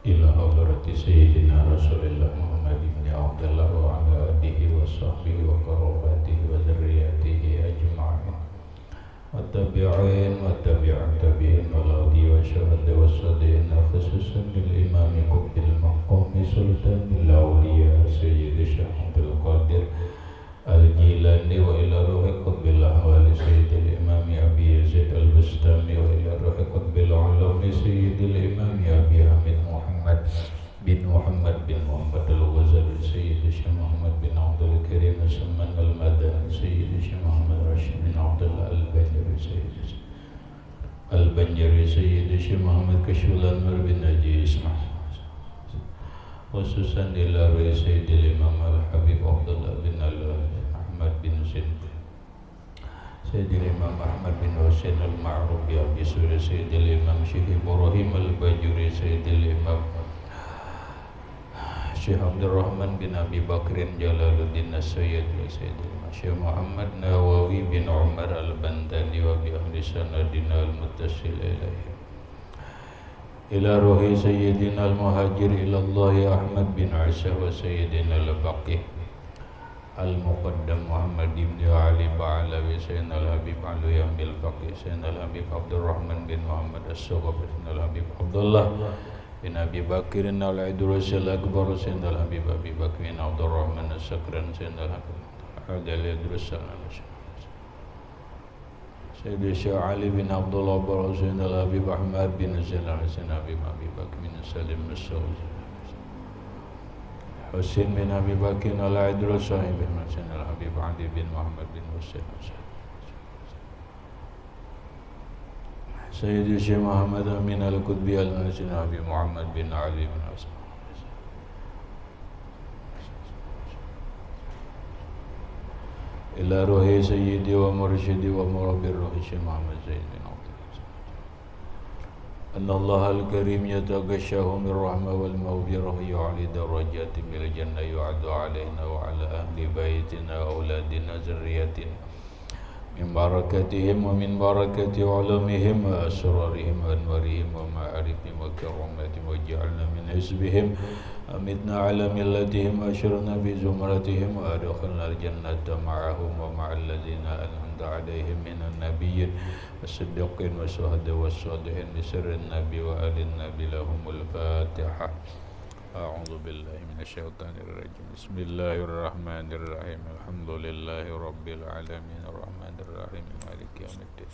إلى حضرة سيدنا رسول الله محمد بن عبد الله وعلى آله وصحبه وقرابته وذريته أجمعين والتابعين والتابعين والهدي والشهداء والصالحين خصوصا للإمام قطب المقام سلطان الأولياء سيد الشيخ عبد القادر الجيلاني وإلى روح قطب الأحوال سيد الإمام أبي يزيد البستامي وإلى روح قطب العلوم سيد الإمام أبي حميد محمد بن محمد الغزالي سيد الشيخ محمد بن عبد الكريم السمان المدني سيد الشيخ محمد راشد بن عبد الله البنجري سيد الشيخ محمد كشف الأنوار بن نجي إسماعيل khususan dilalui Sayyidil Imam Al-Habib Abdullah bin Ahmad bin Husain Sayyidil Imam Ahmad bin Husain Al-Ma'ruf bi Abi Suri Sayyidil Imam Syekh Ibrahim Al-Bajuri Sayyidil Imam Syekh Abdul Rahman bin Abi Bakrin Jalaluddin As-Sayyid Sayyidil Imam Syekh Muhammad Nawawi bin Umar Al-Bantani wa bi ahli sanadina al-muttasil ilaihi ila ruhi sayyidina al-muhajir ilallah Ahmad bin Isa wa sayyidina al-baqih al-muqaddam Muhammad ibn Ali Ba'alawi sayyidina al-habib Alu Yamil Faqih sayyidina al-habib Abdurrahman bin Muhammad As-Sughab sayyidina al-habib Abdullah bin Abi Bakr al-Idrus al-Akbar sayyidina al-habib Abi Bakr bin Abdurrahman As-Sakran sayyidina al-habib Al-Idrus al-Akbar Sayyidi Syekh Ali bin Abdullah Barasin al-Habib Ahmad bin Zain al-Hasan Habib Abi Bakr bin Salim Musaw Husain bin Abi Bakr al-Idrus Sahib bin Hasan al-Habib Ali bin Muhammad bin Husain Sayyidi Syekh Muhammad Amin al-Qutbi al-Hasan Habib Muhammad bin Ali bin Hasan ila ruhi sayyidi wa mursyidi wa murabbir ruhi Syekh Muhammad Zaid bin Abdul Anna Allah al-Karim yatagashahu min rahmah wal maghfirah yu'ali darajati bil jannah yu'adu alaina wa ala ahli baitina auladina zurriyatina min barakatihim wa min barakati ulamihim wa asrarihim wa anwarihim wa ma'arifihim wa karamatihim wa ja'alna min hizbihim أمتنا على ملتهم وأشرنا في زمرتهم وأدخلنا الجنة معهم ومع الذين أنعمت عليهم من النبيين والصديقين والشهداء والصالحين بسر النبي وآل النبي لهم الفاتحة أعوذ بالله من الشيطان الرجيم بسم الله الرحمن الرحيم الحمد لله رب العالمين الرحمن الرحيم مالك يوم الدين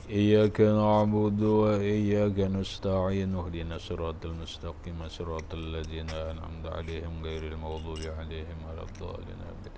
إياك نعبد وإياك نستعين اهدنا الصراط المستقيم صراط الذين أنعمت عليهم غير المغضوب عليهم ولا الضالين آمين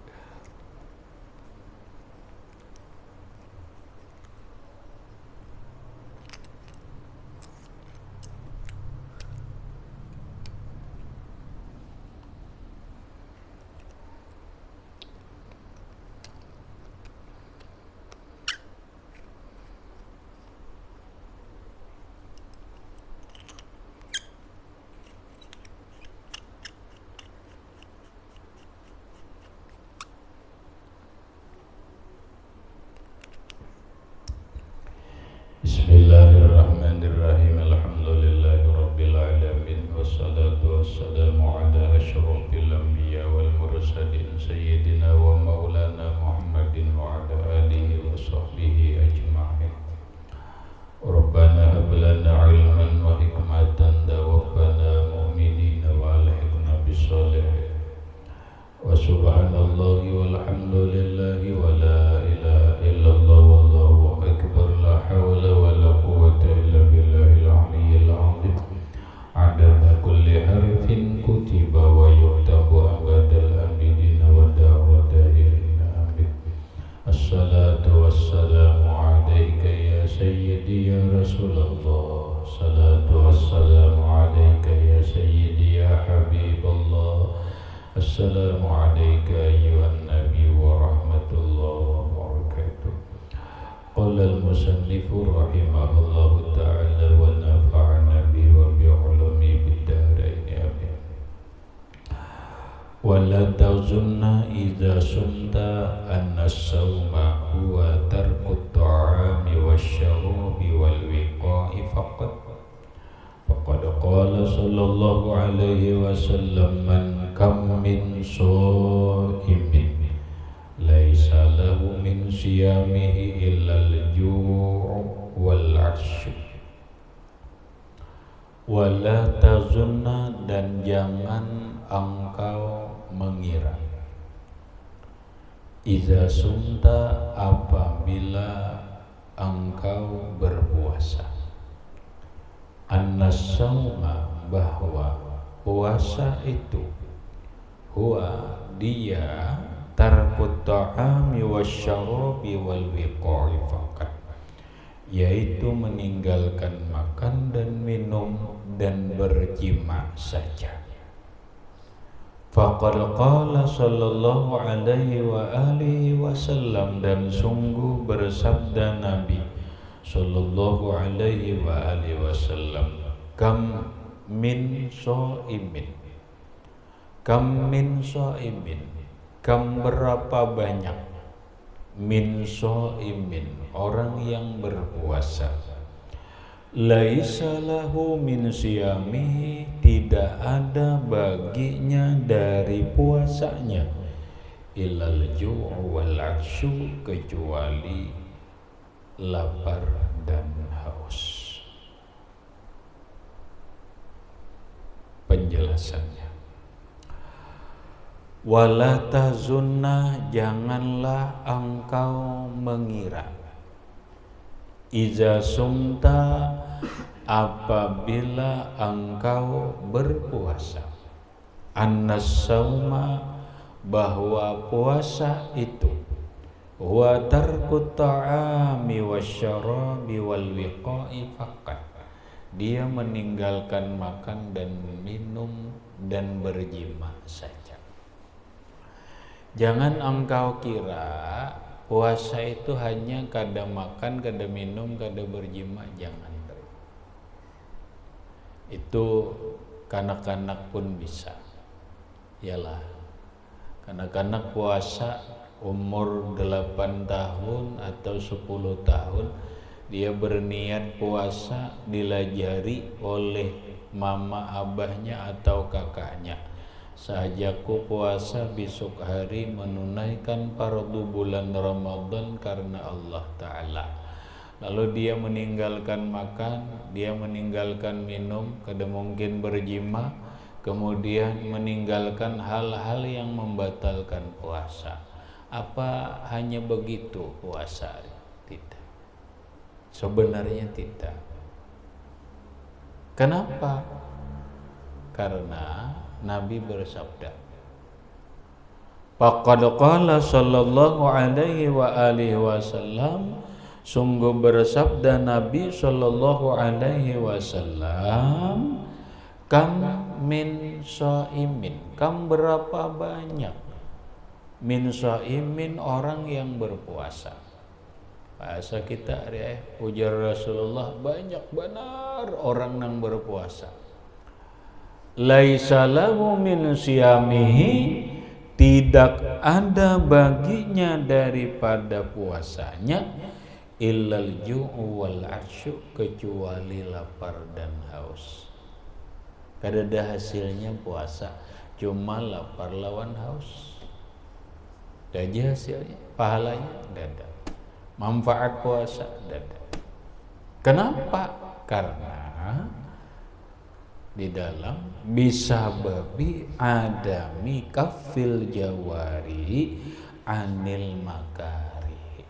Bismillahirrahmanirrahim. Alhamdulillahirabbil alamin wassalatu wassalamu ala asyrafil anbiya wal mursalin sayyidina wa maulana Muhammadin wa ala alihi wa sahbihi ajma'in. Rabbana hab lana ilman wa hikmatan tawaffana mu'minina wa alhiqna bis sholihin. Wa subhanallahi walhamdulillahi wa la ilaha illallah wallahu akbar la hawla wa la quwwata illa billahil aliyyil azim adada kulli harfin kutiba wa yuktabu abadal abidina wa da'watahina amin. Assalatu wassalamu alaika ya sayyidi ya Rasulullah salatu wassalamu alaika ya sayyidi ya Habiballah. Assalamu alayka ayyuhan nabi wa rahmatullahi wa barakatuh. Qala al-musannifu rahimahullahu ta'ala wa nafa'ana bihi wa bi'ulumi bid-darain amin. Wa la tazunna idza sumta anna as-sawma huwa tarku at-ta'ami wash-sharabi wal-wiqa'i faqat. Faqad qala sallallahu alaihi wasallam man kam min shaimin laisa lahu min siyamihi illa al-ju' wal 'atsy wala tazunna, dan jangan engkau mengira, iza sumta, apabila engkau berpuasa, annas-sauma, bahwa puasa itu, huwa dia, tarkut ta'ami wasyarabi wal wiqa'i faqat, yaitu meninggalkan makan dan minum dan berjima saja. Faqad qala sallallahu alaihi wa alihi wasallam, dan sungguh bersabda Nabi sallallahu alaihi wa alihi wasallam, kam min shaimin, kam min shaimin, kam berapa banyak, min shaimin, orang yang berpuasa, laisa lahu min siyamihi, tidak ada baginya dari puasanya, illal ju' wal 'atsyu, kecuali lapar dan haus. Penjelasannya, wala tazunna, janganlah engkau mengira, iza sumta, apabila engkau berpuasa, annas-sauma, bahwa puasa itu, wa tarkut ta'ami wasyarabi wal wiqa'i faqat, dia meninggalkan makan dan minum dan berjima saja. Jangan engkau kira puasa itu hanya kada makan, kada minum, kada berjima, jangan. Itu kanak-kanak pun bisa. Yalah, kanak-kanak puasa umur 8 tahun atau 10 tahun, dia berniat puasa, dilajari oleh mama abahnya atau kakaknya, sahajaku puasa besok hari menunaikan fardu bulan Ramadan karena Allah Ta'ala. Lalu dia meninggalkan makan, dia meninggalkan minum, kada mungkin berjima, kemudian meninggalkan hal-hal yang membatalkan puasa. Apa hanya begitu puasa? Tidak. Sebenarnya tidak. Kenapa? Karena Nabi bersabda, faqad qala sallallahu alaihi wa alihi wasallam, sungguh bersabda Nabi sallallahu alaihi wasallam, kam min shaimin, kam berapa banyak, min shaimin, orang yang berpuasa. Bahasa kita ujar Rasulullah, banyak benar orang yang berpuasa. Laisa lahu min siyamihi, tidak ada baginya daripada puasanya, illal ju'u wal 'atsyu, kecuali lapar dan haus. Kada ada hasilnya puasa, cuma lapar lawan haus. Ada hasilnya, pahalanya ada. Manfaat puasa ada. Kenapa? Karena di dalam bisa babi adami kafil jawari anil makari,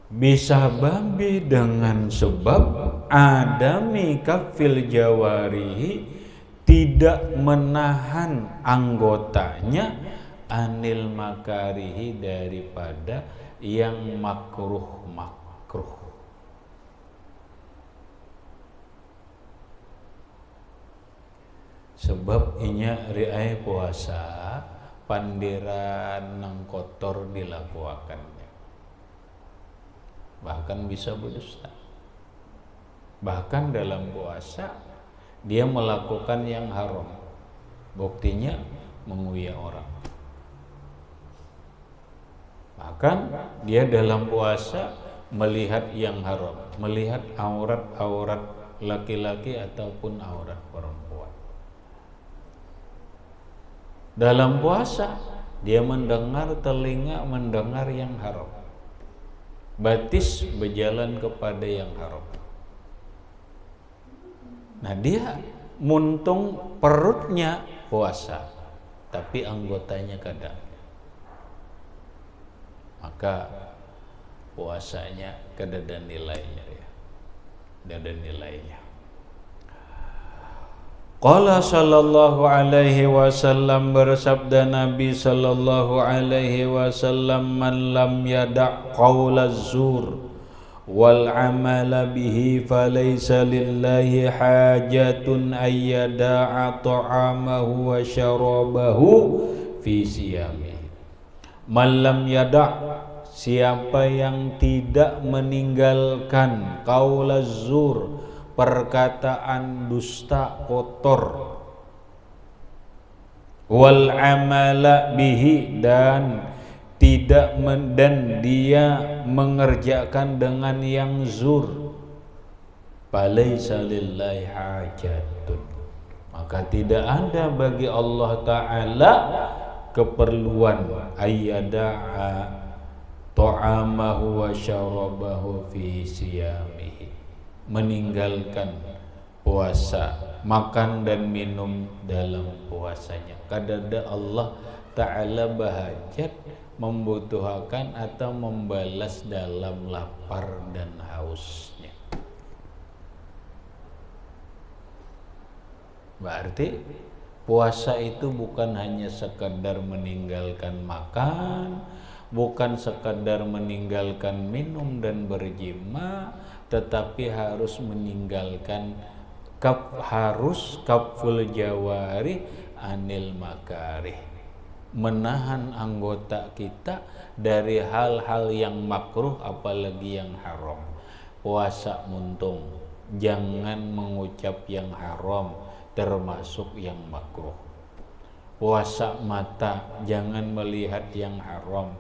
bisa babi dengan sebab adami kafil jawari, tidak menahan anggotanya, anil makarihi, daripada yang makruh. Sebab inya riai puasa pandiran nang kotor dilakuakannya, bahkan bisa berdusta. Bahkan dalam puasa dia melakukan yang haram, buktinya menguya orang. Bahkan dia dalam puasa melihat yang haram, melihat aurat-aurat laki-laki ataupun aurat perempuan. Dalam puasa dia mendengar, telinga mendengar yang haram, batis berjalan kepada yang haram. Nah, dia muntung perutnya puasa, tapi anggotanya kadang. Maka puasanya kedada nilainya ya. Ada nilainya. Qala sallallahu alaihi wasallam, bersabda Nabi sallallahu alaihi wasallam, man lam yada' qaula zur wal amala bihi falaysa lillahi hajatun ayyada'a ta'amahu wa syarabahu fi siyamihi. Man lam yada', siapa yang tidak meninggalkan qaula zur, perkataan dusta kotor, wal amala bihi, dan dia mengerjakan dengan yang zur, falaysa lillahi hajatun, maka tidak ada bagi Allah Ta'ala keperluan ayyada'a ta'amahu wa syarabahu fi siyamihi, meninggalkan puasa, makan dan minum dalam puasanya. Kadada Allah Ta'ala bahajat, membutuhkan atau membalas dalam lapar dan hausnya. Berarti puasa itu bukan hanya sekadar meninggalkan makan, bukan sekadar meninggalkan minum dan berjima, tetapi harus meninggalkan kaful jawari anil makarih, menahan anggota kita dari hal-hal yang makruh apalagi yang haram. Puasa muntung, jangan mengucap yang haram termasuk yang makruh. Puasa mata, jangan melihat yang haram.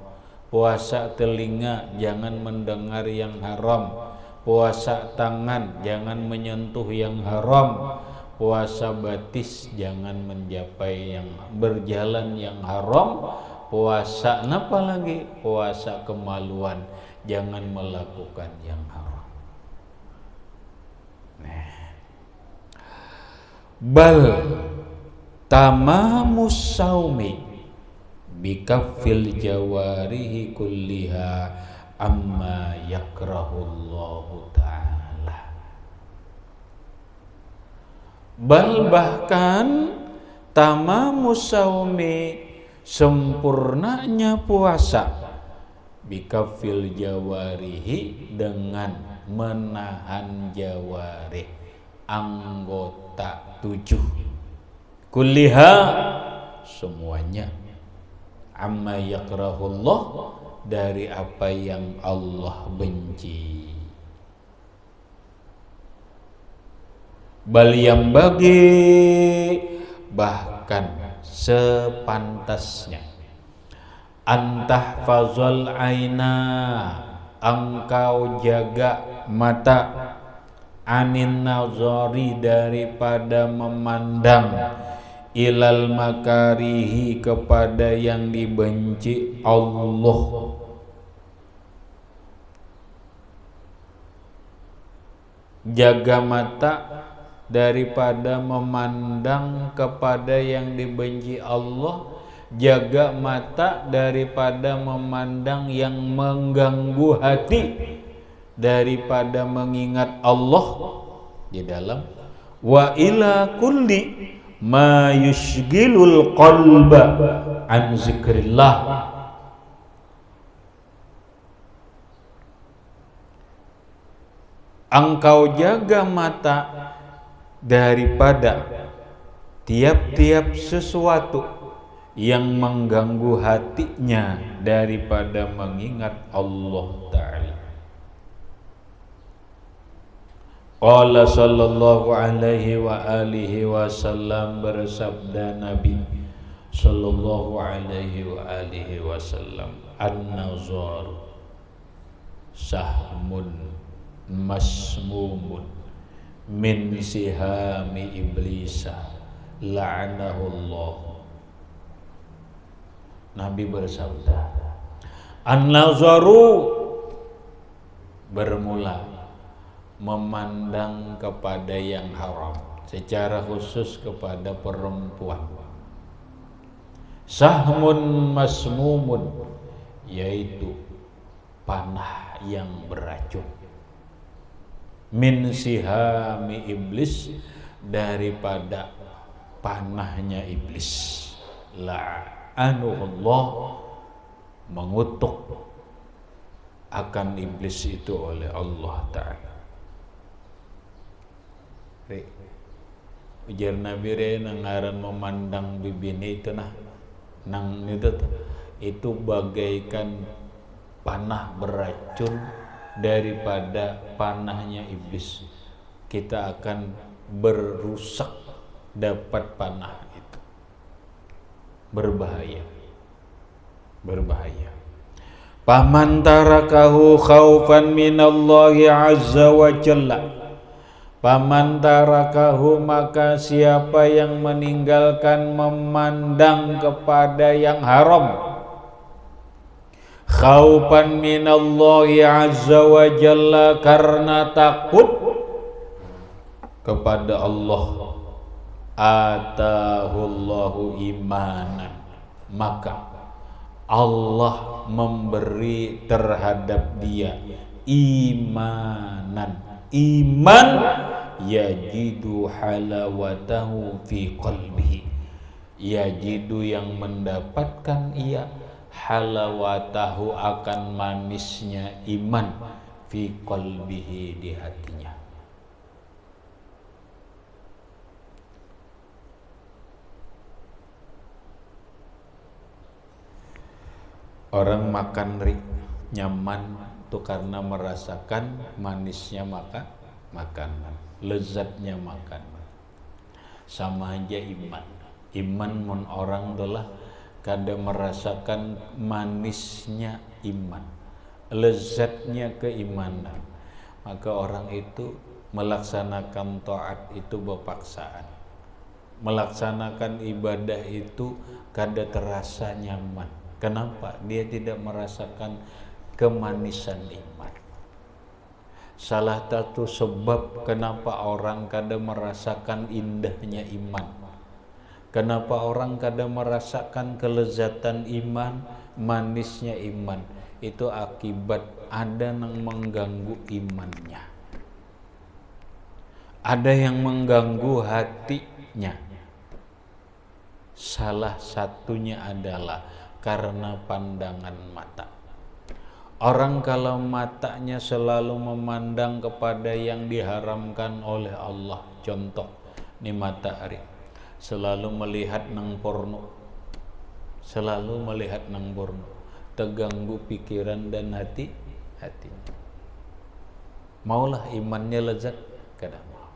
Puasa telinga, jangan mendengar yang haram. Puasa tangan, jangan menyentuh yang haram. Puasa batis, jangan mencapai yang berjalan yang haram. Puasa apa lagi? Puasa kemaluan, jangan melakukan yang haram. Bal tamamus saumi bikaffil jawarihi kulliha amma yakrahullahu ta'ala. Bal bahkan tamamus saumi, sempurnanya puasa, bikaffil jawarihi, dengan menahan jawarih, anggota 7, kulliha, semuanya, amma yakrahullah, dari apa yang Allah benci. Bal yang bagi, bahkan sepantasnya, antahfazul aina, engkau jaga mata, anin nazari, daripada memandang, ilal makarihi, kepada yang dibenci Allah. Jaga mata daripada memandang kepada yang dibenci Allah, jaga mata daripada memandang yang mengganggu hati, daripada mengingat Allah di dalam wa ila kulli ma yushgilul qalba an zikrillah. Engkau jaga mata daripada tiap-tiap sesuatu yang mengganggu hatinya daripada mengingat Allah Ta'ala. Qala sallallahu alaihi wa alihi wasallam, bersabda Nabi sallallahu alaihi wa alihi wasallam, an-nazar sahmun masmumun min sihami iblisa la'anahullah. Nabi bersabda, an-nazaru bermula memandang kepada yang haram, secara khusus kepada perempuan. Sahmun masmumun, yaitu panah yang beracun. Min sihami iblis, daripada panahnya iblis. La'anullah, mengutuk akan iblis itu oleh Allah Ta'ala. Ujar Nabi re nangaran memandang bibini itu nah nang itu bagaikan panah beracun daripada panahnya iblis. Kita akan berusak dapat panah itu. Berbahaya. Paman tarakahu khaufan minallahi azza wa jalla. Paman tarakahu, maka siapa yang meninggalkan memandang kepada yang haram, khaufan minallahi azza wa jalla, karena takut kepada Allah, atahullahu imanan, maka Allah memberi terhadap dia imanan. Iman yajidu halawatahu fi qalbihi, yajidu yang mendapatkan ia halawatahu akan manisnya iman fi qalbihi di hatinya. Orang makan nyaman itu karena merasakan manisnya makanan, lezatnya makanan. Sama aja iman. Iman mun orang telah kada merasakan manisnya iman, lezatnya keimanan, maka orang itu melaksanakan taat itu berpaksaan, melaksanakan ibadah itu kada terasa nyaman. Kenapa? Dia tidak merasakan kemanisan iman. Salah satu sebab kenapa orang kada merasakan indahnya iman, kenapa orang kada merasakan kelezatan iman, manisnya iman, itu akibat ada yang mengganggu imannya, ada yang mengganggu hatinya. Salah satunya adalah karena pandangan mata. Orang kalau matanya selalu memandang kepada yang diharamkan oleh Allah, contoh nih matahari, selalu melihat nang porno, selalu melihat nang porno, terganggu pikiran dan hatinya. Maulah imannya lezat, kada mau.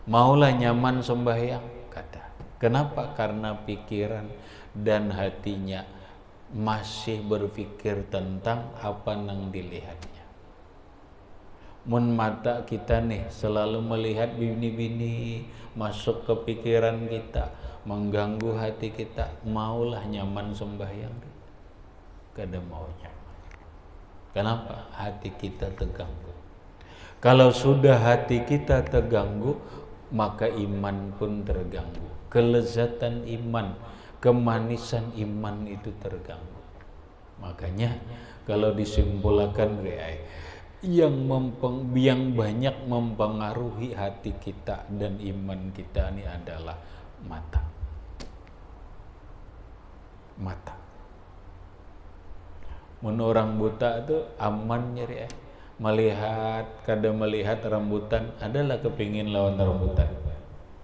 Maulah nyaman sembahyang, kada. Kenapa? Karena pikiran dan hatinya masih berpikir tentang apa yang dilihatnya. Mun mata kita nih selalu melihat bini-bini, masuk ke pikiran kita, mengganggu hati kita, maulah nyaman sembahyang, kada mau nyaman. Kenapa? Hati kita terganggu. Kalau sudah hati kita terganggu, maka iman pun terganggu. Kelezatan iman, kemanisan iman itu terganggu. Makanya kalau disimpulkan yang banyak mempengaruhi hati kita dan iman kita ini adalah mata. Mun orang buta itu aman nyeri melihat, kada melihat rambutan, adalah kepingin lawan rambutan,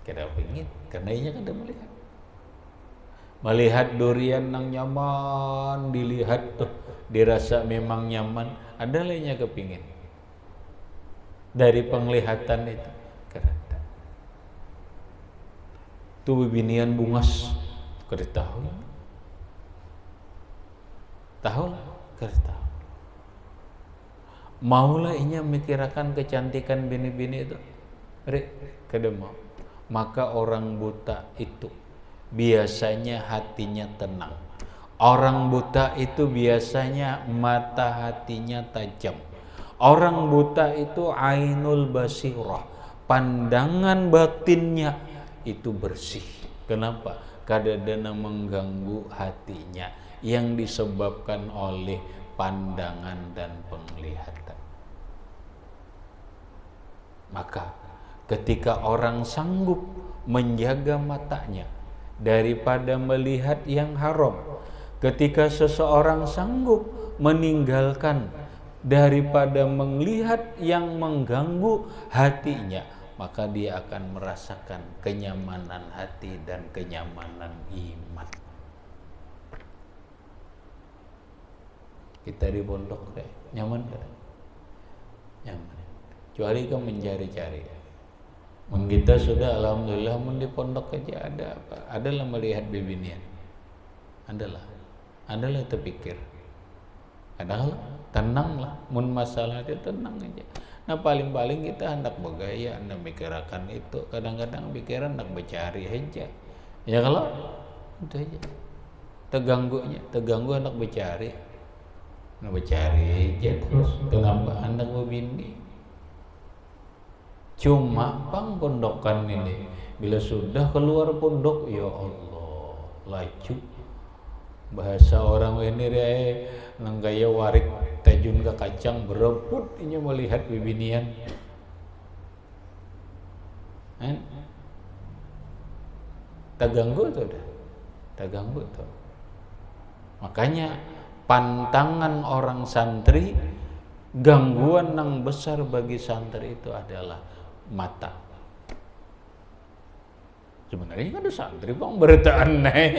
kada pingin karena ianya kada melihat. Melihat durian nang nyaman, dilihat tuh dirasa memang nyaman, ada lainnya kepingin. Dari penglihatan itu kereta. Tuh bibinian bungas, kada tahu. Tahu lah, kada tahu. Maulah inya mikirakan kecantikan bini-bini itu. Rek, kada mau. Maka orang buta itu biasanya hatinya tenang. Orang buta itu biasanya mata hatinya tajam. Orang buta itu ainul basirah, pandangan batinnya itu bersih. Kenapa? Kadang-kadang mengganggu hatinya yang disebabkan oleh pandangan dan penglihatan. Maka ketika orang sanggup menjaga matanya daripada melihat yang haram, ketika seseorang sanggup meninggalkan daripada melihat yang mengganggu hatinya, maka dia akan merasakan kenyamanan hati dan kenyamanan iman. Kita di pondok nyaman kan? Nyaman. Kecuali kamu mencari-cari. Kita sudah alhamdulillah di pondok aja ada apa? Adalah melihat bibinian. Adalah terpikir. Adalah tenanglah. Mun masalah itu tenang aja. Nah paling-paling kita hendak bergaya, hendak mikirkan itu. Kadang-kadang pikiran hendak bercari aja. Ya kalau itu aja. Terganggu hendak bercari. Hendak bercari aja terus. Kenapa hendak berbini? Cuma pang pondokan ini bila sudah keluar pondok, ya Allah, laju bahasa orang ini nang gaya warik tajun ke kacang berebut ini melihat bibinian. Terganggu tuh dah. Terganggu tuh. Makanya pantangan orang santri, gangguan yang besar bagi santri itu adalah mata. Sebenarnya ada santri bang berita aneh,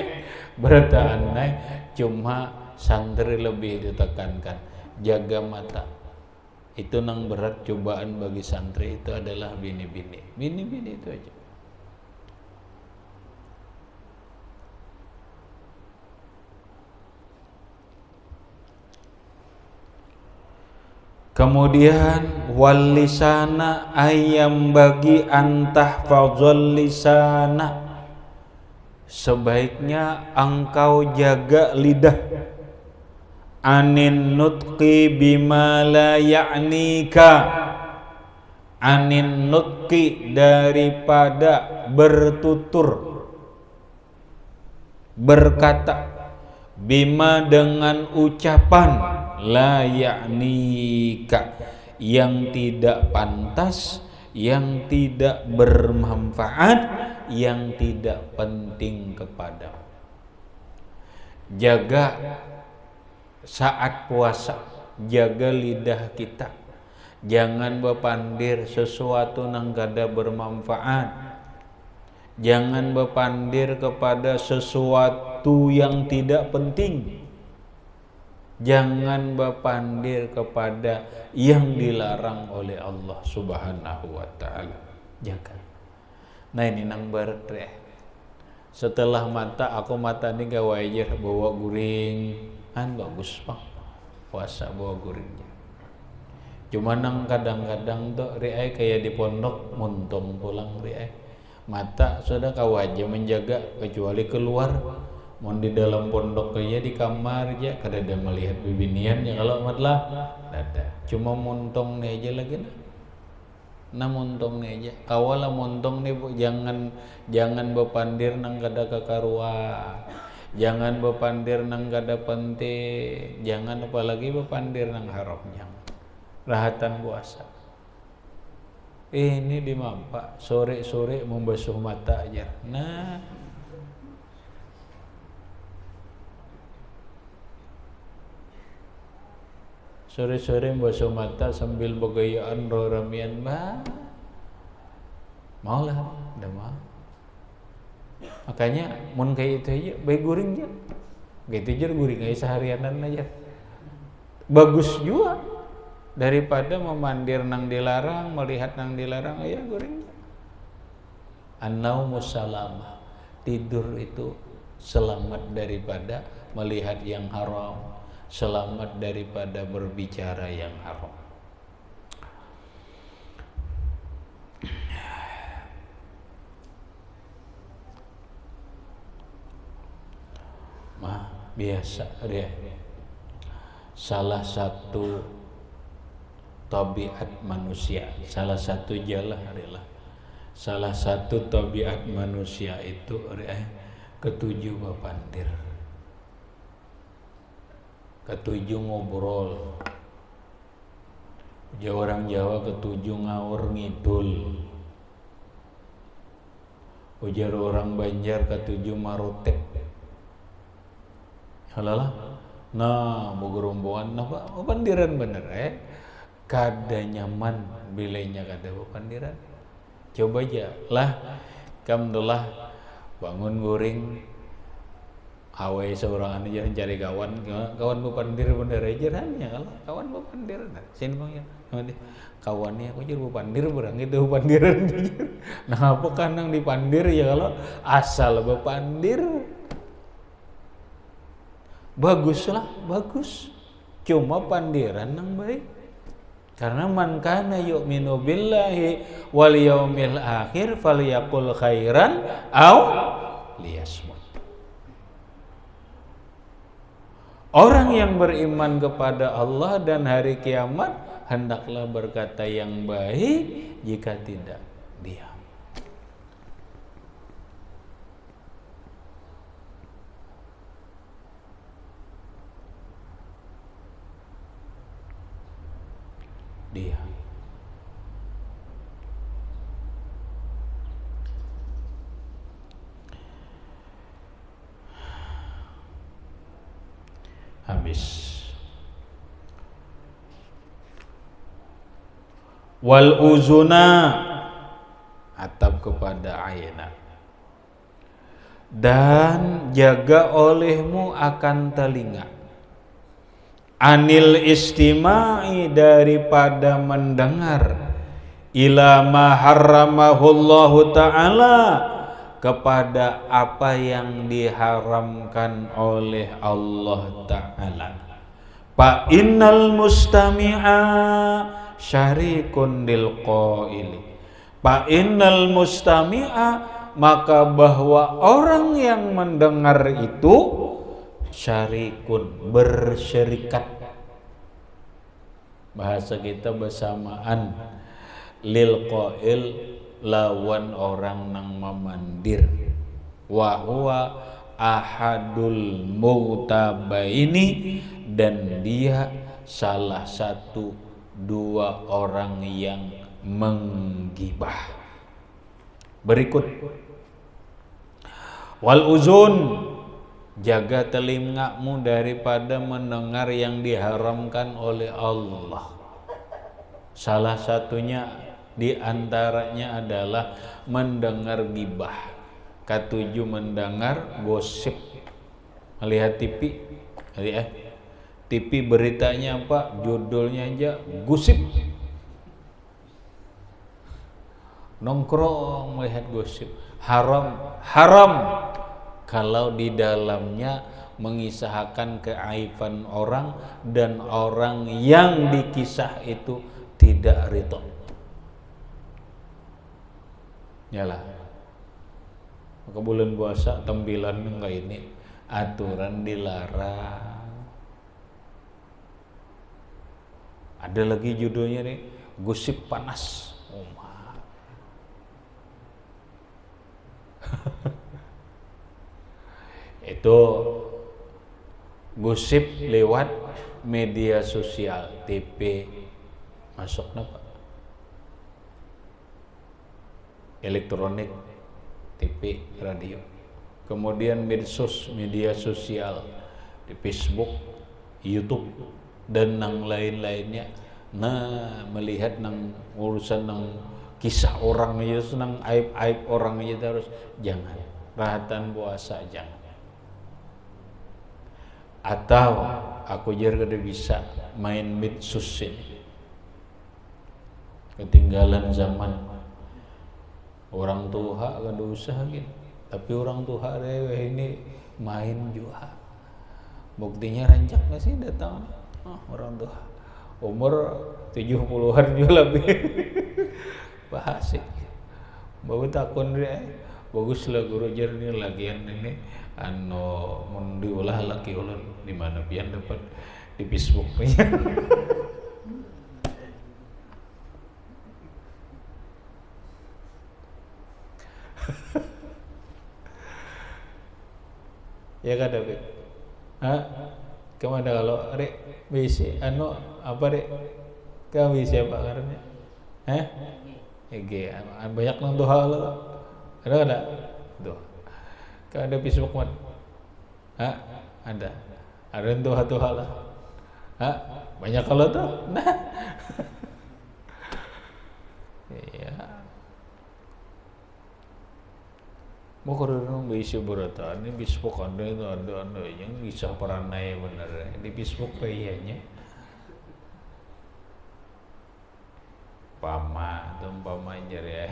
cuma santri lebih ditekankan jaga mata. Itu nang berat cobaan bagi santri itu adalah bini-bini itu aja. Kemudian wal lisana ayam bagi antahfazul lisana, sebaiknya engkau jaga lidah anin nutqi bima la ya'nika, anin nutqi daripada bertutur berkata, bima dengan ucapan la ya'nika yang tidak pantas, yang tidak bermanfaat, yang tidak penting kepadamu. Jaga saat puasa, jaga lidah kita. Jangan bepandir sesuatu yang kada bermanfaat. Jangan bepandir kepada sesuatu yang tidak penting. Jangan bepandir kepada yang dilarang oleh Allah Subhanahu wa ta'ala. Jaga. Nah ini nang barat setelah mata ini gak wajar bawa guring. Bagus bang puasa bawa guringnya. Cuma nang kadang-kadang tuh kayak di pondok muntung pulang mata sudah kau aja menjaga, kecuali keluar. Mau di dalam pondok aja di kamar aja kada ada melihat bibinian ya kalau amat lah ada. Cuma montong nih aja lagi nah montong nih aja kawalah montong nih bu, jangan bepandir nang kada kakaruan, jangan bepandir nang kada penting, jangan apalagi bepandir nang haramnya. Rahatan puasa ini dimampak sore-sore membasuh mata aja. Nah sore-sore membasuh mata sambil begayaan roramian maulah udah mau. Makanya mun kayak itu aja baik guring aja gitu aja guring aja seharianan aja bagus juga daripada memandir nang dilarang, melihat nang dilarang aja guring. An-naumu salamah, tidur itu selamat daripada melihat yang haram, selamat daripada berbicara yang haram. biasa dia. Salah satu tabiat manusia, salah satu jalan adalah salah satu tabiat manusia itu ketujuh bapandir, ketujuh ngobrol. Orang Jawa ketujuh ngawur ngidul. Ujar orang Banjar ketujuh marotek. Halalah. Nah, begerombongan nah pandiran bener kada nyaman bilainya kada pandiran. Coba aja lah kamdulah bangun guring awe seorang aja cari kawan bepandir bener aja hanya kalau kawan bepandir sini bang ya kawannya aku jadi bepandir berang itu bepandiran nah apa kanang dipandir ya kalau asal bepandir baguslah bagus cuma pandiran nang baik karena man kana yu'minu billahi wal yaumil akhir falyaqul khairan aw liyasmut. Orang yang beriman kepada Allah dan hari kiamat hendaklah berkata yang baik, jika tidak diam. Dia habis. Wal uzuna atap kepada aina dan jaga olehmu akan telinga anil istima'i daripada mendengar ila ma harramahullahu ta'ala kepada apa yang diharamkan oleh Allah Ta'ala. Fa innal mustami'a syarikun lil qaili. Fa innal mustami'a maka bahwa orang yang mendengar itu syarikun bersyirikat, bahasa kita bersamaan, lil qail lawan orang nang memandir, wa huwa ahadul mu'tabaini dan dia salah satu dua orang yang menggibah. Berikut wal uzun jaga telingamu daripada mendengar yang diharamkan oleh Allah. Salah satunya di antaranya adalah mendengar gibah. Ketujuh mendengar gosip. Melihat TV, TV beritanya apa? Judulnya aja gosip. Nongkrong melihat gosip. Haram, haram. Kalau di dalamnya mengisahkan keaiban orang dan orang yang dikisah itu tidak ridho. Yalah. Maka bulan puasa tampilan enggak ini aturan dilarang. Ada lagi judulnya nih, gosip panas. Oh, itu gosip lewat media sosial, TV, masuknya Pak, elektronik, TV, radio, kemudian medsos, media sosial di Facebook, YouTube dan yang lain-lainnya. Nah, melihat nang urusan nang kisah orang aja, nang aib-aib orang aja terus jangan. Rahatan puasa jangan. Atau aku jadi kada bisa main medsos ini. Ketinggalan zaman. Orang tua kada usah gitu. Tapi orang tua ini main juga. Buktinya rancak nggak sih datang orang tua. Umur 70-an juga lebih. Bahas sih. Bawa takun dia bagus lah guru jar ini lagian ini anu mun diulah laki ulun di mana pian dapat di Facebook punya. Ya kan David? Hah? Kemana kalau rek bisi anu apa rek? Kamu bisi apa karena? Hah? Ege banyak nang doha lo. Ada? Doa. Kan ada Facebook man? Hah? Ada. Ada doha lah. Hah? Banyak kalau tuh. Nah. Iya. Mau kalau bisa berata, ini Facebook ada itu ada yang bisa peranai bener di Facebook kayaknya. Pama aja ya.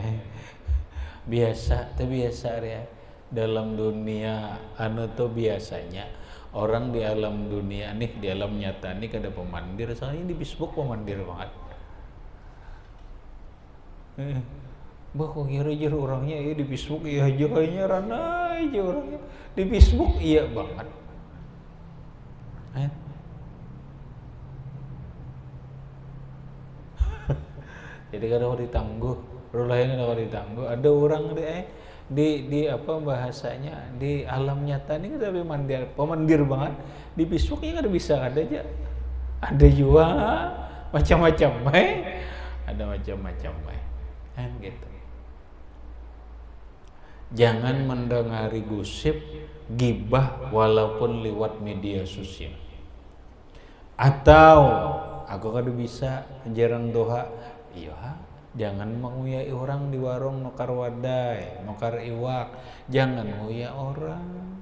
Biasa, tapi biasa ya. Dalam dunia anu tuh biasanya orang di alam dunia nih, di alam nyata nih kada pemandir, soalnya di Facebook pemandir banget. Bah kok kira-kira orangnya ya di Facebook iya aja kayaknya ranai aja orangnya di Facebook iya banget. Jadi kadang ditangguh, rulahnya kadang ditangguh. Ada orang di apa bahasanya di alam nyata ini kita pemandir banget. Di Facebooknya kan bisa ada aja, ada juga macam-macam, ada macam-macam, kan gitu. Jangan mendengari gosip, gibah walaupun lewat media sosial. Atau aku kan bisa jarang doa, iya, jangan menguyai orang di warung nukar wadai, nukar iwak, jangan nguyai orang.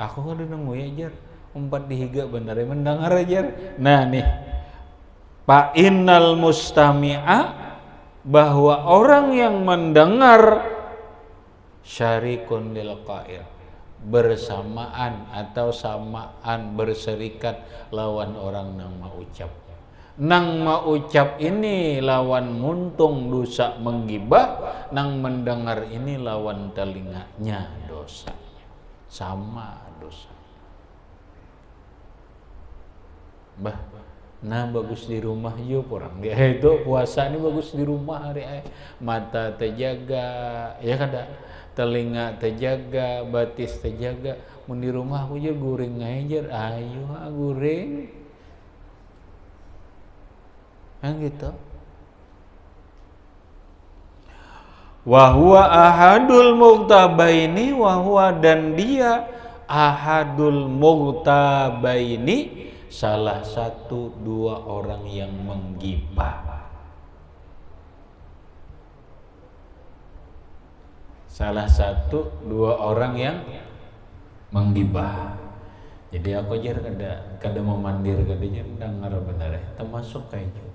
Aku kan udah nguyai jar, umpat dihiga bener mendengar aja. Nah nih, fa innal mustami'a, bahwa orang yang mendengar syarikun lil qail, bersamaan atau samaan berserikat lawan orang nang maucap. Nang maucap ini lawan muntung dosa menggibah, nang mendengar ini lawan telinganya dosa. Sama dosa. Nah bagus di rumah yuk orang dia itu puasa ini bagus di rumah hari mata terjaga ya kada, telinga terjaga, batis terjaga. Mun di rumah aku aja guring aja, ayo guring kan gitu. Wahwa ahadul mughtabaini, wahwa dan dia ahadul mughtabaini, salah satu dua orang yang menggibah. Salah satu dua orang yang menggibah. Jadi aku aja kada memandir kada aja dengar benar ya. Termasuk kayak itu.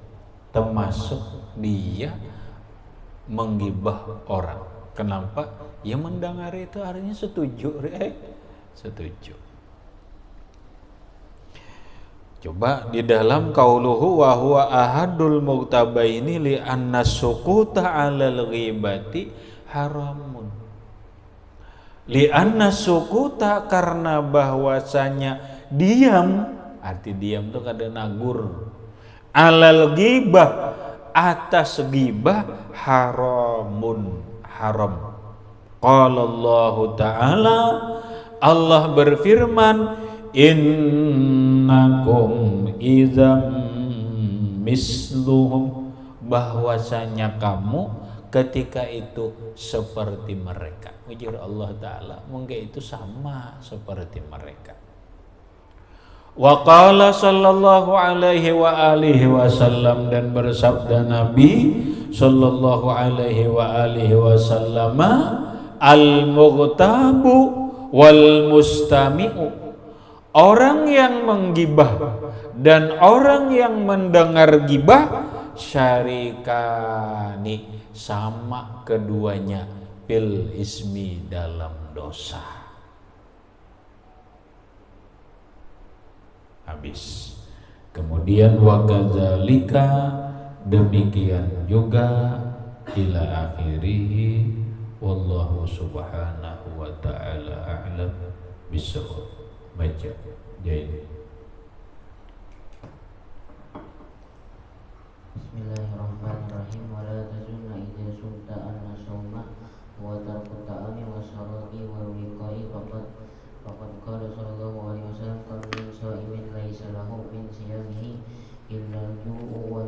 Termasuk dia menggibah orang. Kenapa? Ya mendengar itu artinya setuju, setuju. Coba di dalam qauluhu wa huwa ahadul mughtabaini li anna sukuta 'alal ghibati haramun. Li anna sukuta, karena bahwasanya diam, arti diam itu kada nagur. 'Alal ghibah, atas ghibah, haramun, haram. Qala Allah Ta'ala, Allah berfirman, innakum idzam misluhum, bahwasanya kamu ketika itu seperti mereka. Ujar Allah Ta'ala, mungkin itu sama seperti mereka. Wa qala sallallahu alaihi wa alihi wasallam, dan bersabda Nabi sallallahu alaihi wa alihi wasallam, al-mughtabu wal mustami'u, orang yang menggibah dan orang yang mendengar gibah, syarikani, sama keduanya, fil ismi, dalam dosa. Habis. Kemudian wa kadzalika, demikian juga ila akhirih, Wallahu subhanahu wa ta'ala a'lam bissawab. Baca jadi. Bismillahirrahmanirrahim. Wala tazunna idza sumta anna sawma wa tarku ta'ami wa syarati wa wiqai faqad qala sallallahu alaihi wasallam kam min sha'imin laisa lahu min siyamihi illa al-ju'u wa